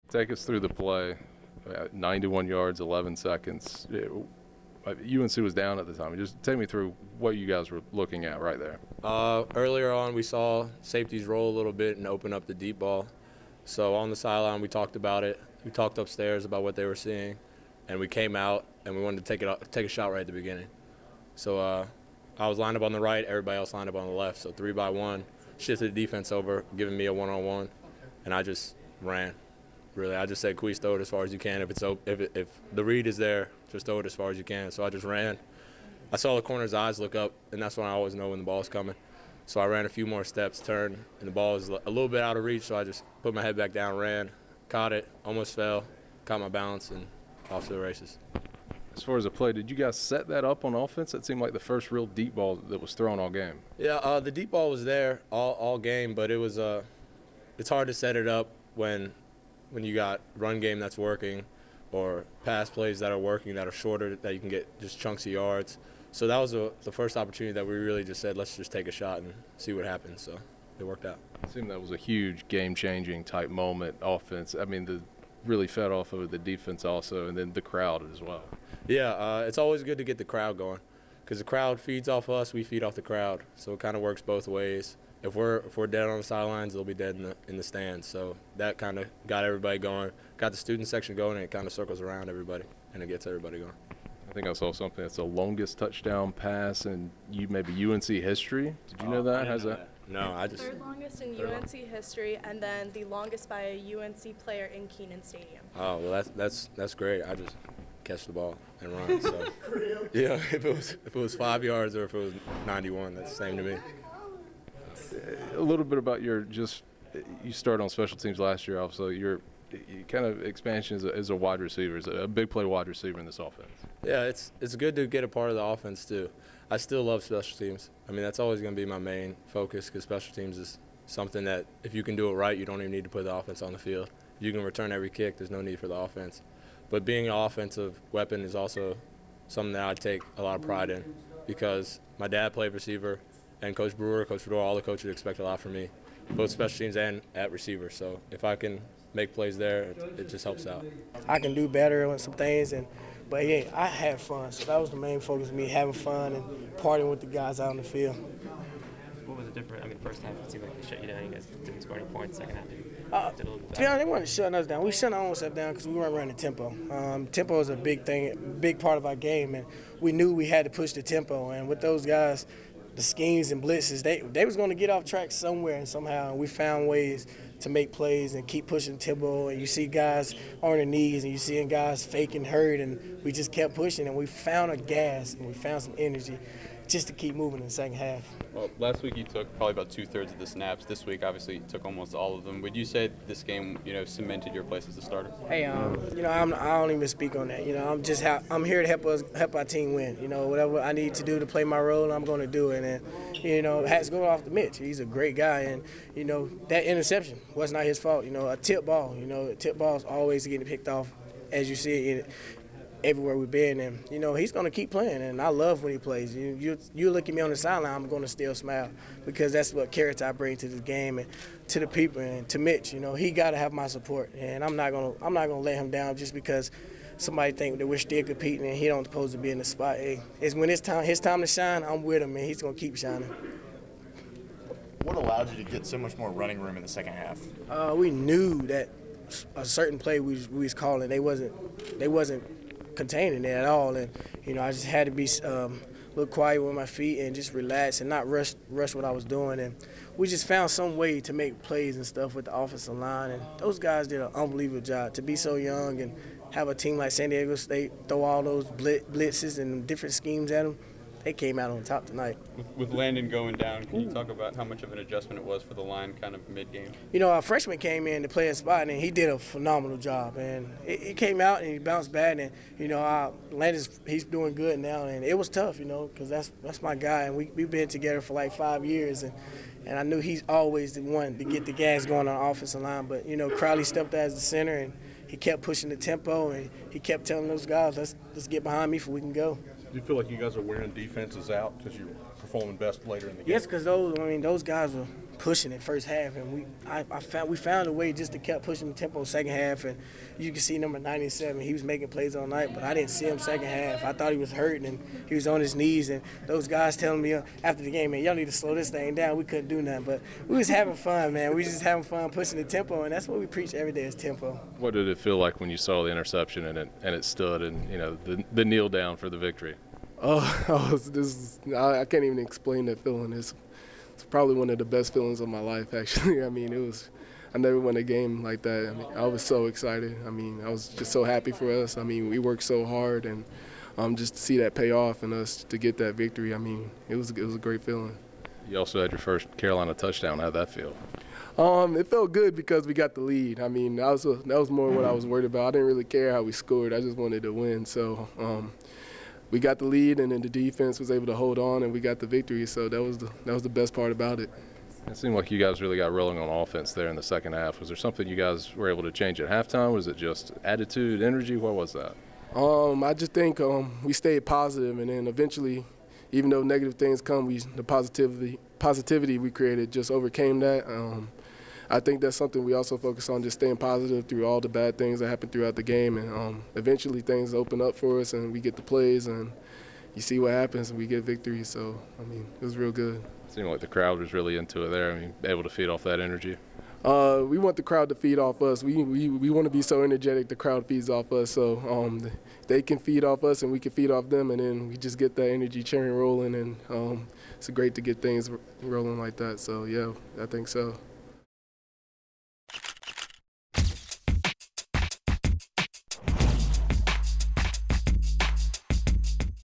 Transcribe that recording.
Take us through the play. 91 yards, 11 seconds. UNC was down at the time. Just take me through what you guys were looking at right there. Earlier on, we saw safeties roll a little bit and open up the deep ball. So on the sideline, we talked about it. We talked upstairs about what they were seeing, and we came out and we wanted to take a shot right at the beginning. So I was lined up on the right, everybody else lined up on the left. So 3-by-1, shifted the defense over, giving me a one-on-one, and I just ran. Really, I just said, "Queese, throw it as far as you can. If the read is there, just throw it as far as you can." So I just ran. I saw the corner's eyes look up, and that's when I always know when the ball's coming. So I ran a few more steps, turned, and the ball was a little bit out of reach. So I just put my head back down, ran, caught it, almost fell, caught my balance, and off to the races. As far as the play, did you guys set that up on offense? It seemed like the first real deep ball that was thrown all game. Yeah, the deep ball was there all game, but it was it's hard to set it up when you got run game that's working or pass plays that are working that are shorter that you can get just chunks of yards. So that was the first opportunity that we really just said, let's just take a shot and see what happens. So it worked out. It seemed that was a huge game-changing type moment offense. I mean, really fed off of the defense also, and then the crowd as well. Yeah, it's always good to get the crowd going because the crowd feeds off us, we feed off the crowd. So it kind of works both ways. If we're dead on the sidelines, they'll be dead in the stands. So that kind of got everybody going, got the student section going, and it kind of circles around everybody, and it gets everybody going. I think I saw something that's the longest touchdown pass in maybe UNC history. Did you know that? How's that? No, I just third longest in UNC history, and then the longest by a UNC player in Keenan Stadium. Oh well, that's great. I just catch the ball and run. So yeah, if it was 5 yards or if it was 91, that's the same to me. A little bit about you started on special teams last year. Also, your kind of expansion as a wide receiver, as a big play wide receiver in this offense. Yeah, it's good to get a part of the offense too. I still love special teams. I mean, that's always going to be my main focus because special teams is something that if you can do it right, you don't even need to put the offense on the field. If you can return every kick, there's no need for the offense. But being an offensive weapon is also something that I take a lot of pride in because my dad played receiver, and Coach Brewer, Coach Fedora, all the coaches expect a lot from me, both special teams and at receiver. So if I can make plays there, it just helps out. I can do better on some things, but yeah, I had fun. So that was the main focus of me, having fun and partying with the guys out on the field. What was the difference? I mean, first half it seemed like they shut you down. You guys didn't score any points. Second half, to be honest, they weren't shutting us down. We shut our own stuff down because we weren't running tempo. Tempo is a big part of our game, and we knew we had to push the tempo. And with those guys, the schemes and blitzes, they was going to get off track somewhere and somehow. And we found ways to make plays and keep pushing tempo. And you see guys on their knees, and you seeing guys faking hurt, and we just kept pushing. And we found a gas and we found some energy just to keep moving in the second half. Well, last week you took probably about 2/3 of the snaps. This week, obviously, you took almost all of them. Would you say this game, cemented your place as a starter? Hey, I don't even speak on that. I'm here to help our team win. Whatever I need to do to play my role, I'm going to do it. And hats go off to Mitch. He's a great guy, and that interception was not his fault. A tip ball. A tip ball is always getting picked off, as you see it everywhere we've been, and he's going to keep playing, and I love when he plays. You look at me on the sideline, I'm going to still smile because that's what character I bring to the game and to the people and to Mitch. He got to have my support, and I'm not going to let him down just because somebody think that we're still competing and he don't supposed to be in the spot. Hey, it's when his time to shine, I'm with him, and he's going to keep shining. What allowed you to get so much more running room in the second half? We knew that a certain play we was calling, they wasn't containing it at all, and I just had to be a little quiet with my feet and just relax and not rush what I was doing, and we just found some way to make plays and stuff with the offensive line, and those guys did an unbelievable job to be so young and have a team like San Diego State throw all those blitzes and different schemes at them. They came out on top tonight. With Landon going down, can you talk about how much of an adjustment it was for the line kind of mid-game? Our freshman came in to play a spot, and he did a phenomenal job. And it came out, and he bounced back. And, Landon's he's doing good now. And it was tough, because that's my guy. And we've been together for like 5 years. And I knew he's always the one to get the gas going on the offensive line. But, Crowley stepped out as the center, and he kept pushing the tempo. And he kept telling those guys, let's get behind me so we can go. Do you feel like you guys are wearing defenses out because you're performing best later in the game? Yes, because those guys were pushing it first half, and we found a way just to keep pushing the tempo second half, and you can see number 97, he was making plays all night, but I didn't see him second half. I thought he was hurting, and he was on his knees, and those guys telling me after the game, man, y'all need to slow this thing down. We couldn't do nothing, but we was having fun, man. We was just having fun pushing the tempo, and that's what we preach every day is tempo. What did it feel like when you saw the interception and it stood and, you know, the kneel down for the victory? I can't even explain that feeling. It's probably one of the best feelings of my life, actually. I mean, I never won a game like that. I mean, I was so excited. I mean, I was just so happy for us. I mean, we worked so hard, and just to see that pay off and us to get that victory, I mean, it was a great feeling. You also had your first Carolina touchdown. How'd that feel? It felt good because we got the lead. I mean, that was more what I was worried about. I didn't really care how we scored. I just wanted to win. So we got the lead, and then the defense was able to hold on, and we got the victory. So that was the best part about it. It seemed like you guys really got rolling on offense there in the second half. Was there something you guys were able to change at halftime? Was it just attitude, energy? What was that? I just think we stayed positive, and then eventually, even though negative things come, the positivity we created just overcame that. I think that's something we also focus on, just staying positive through all the bad things that happen throughout the game, and eventually things open up for us, and we get the plays, and you see what happens, and we get victory. So, I mean, it was real good. It seemed like the crowd was really into it there. I mean, able to feed off that energy. We want the crowd to feed off us. We want to be so energetic the crowd feeds off us. So they can feed off us and we can feed off them, and then we just get that energy churn rolling, and it's great to get things rolling like that. So, yeah, I think so.